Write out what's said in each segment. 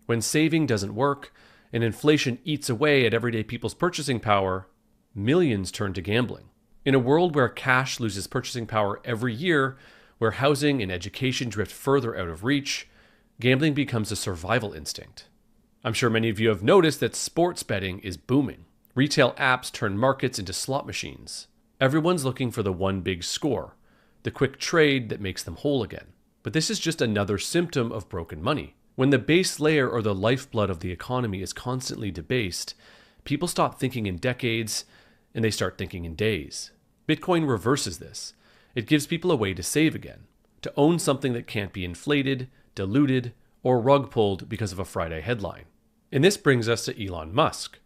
When saving doesn't work and inflation eats away at everyday people's purchasing power, millions turn to gambling. In a world where cash loses purchasing power every year, where housing and education drift further out of reach, gambling becomes a survival instinct. I'm sure many of you have noticed that sports betting is booming. Retail apps turn markets into slot machines. Everyone's looking for the one big score, the quick trade that makes them whole again. But this is just another symptom of broken money. When the base layer or the lifeblood of the economy is constantly debased, people stop thinking in decades and they start thinking in days. Bitcoin reverses this. It gives people a way to save again, to own something that can't be inflated, diluted, or rug pulled because of a Friday headline. And this brings us to Elon Musk.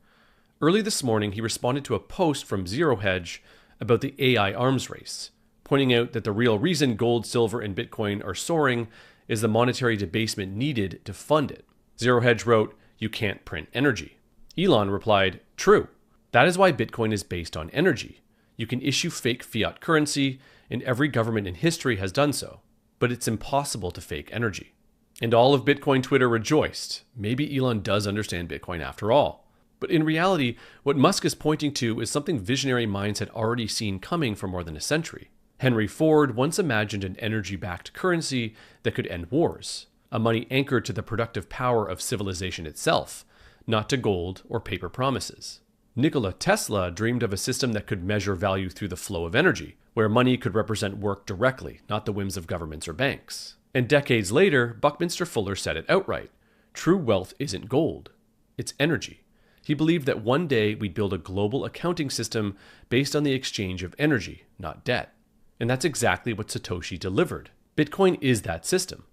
Early this morning, he responded to a post from Zero Hedge about the AI arms race, pointing out that the real reason gold, silver, and Bitcoin are soaring is the monetary debasement needed to fund it. Zero Hedge wrote, "You can't print energy." Elon replied, "True. That is why Bitcoin is based on energy. You can issue fake fiat currency, and every government in history has done so. But it's impossible to fake energy." And all of Bitcoin Twitter rejoiced. Maybe Elon does understand Bitcoin after all. But in reality, what Musk is pointing to is something visionary minds had already seen coming for more than a century. Henry Ford once imagined an energy-backed currency that could end wars, a money anchored to the productive power of civilization itself, not to gold or paper promises. Nikola Tesla dreamed of a system that could measure value through the flow of energy, where money could represent work directly, not the whims of governments or banks. And decades later, Buckminster Fuller said it outright. True wealth isn't gold, it's energy. He believed that one day we'd build a global accounting system based on the exchange of energy, not debt. And that's exactly what Satoshi delivered. Bitcoin is that system,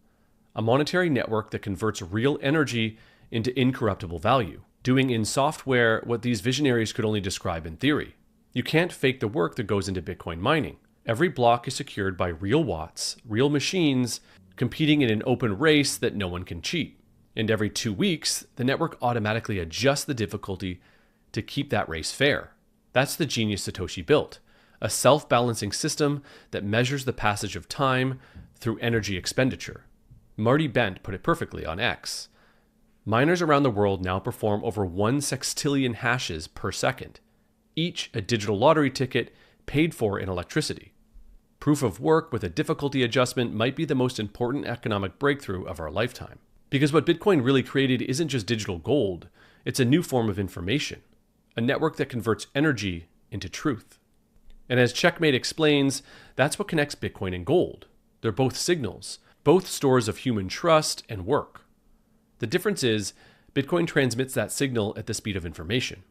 a monetary network that converts real energy into incorruptible value, doing in software what these visionaries could only describe in theory. You can't fake the work that goes into Bitcoin mining. Every block is secured by real watts, real machines, competing in an open race that no one can cheat. And every 2 weeks, the network automatically adjusts the difficulty to keep that race fair. That's the genius Satoshi built, a self-balancing system that measures the passage of time through energy expenditure. Marty Bent put it perfectly on X. Miners around the world now perform over 1 sextillion hashes per second, each a digital lottery ticket paid for in electricity. Proof of work with a difficulty adjustment might be the most important economic breakthrough of our lifetime. Because what Bitcoin really created isn't just digital gold, it's a new form of information, a network that converts energy into truth. And as Checkmate explains, that's what connects Bitcoin and gold. They're both signals, both stores of human trust and work. The difference is, Bitcoin transmits that signal at the speed of information.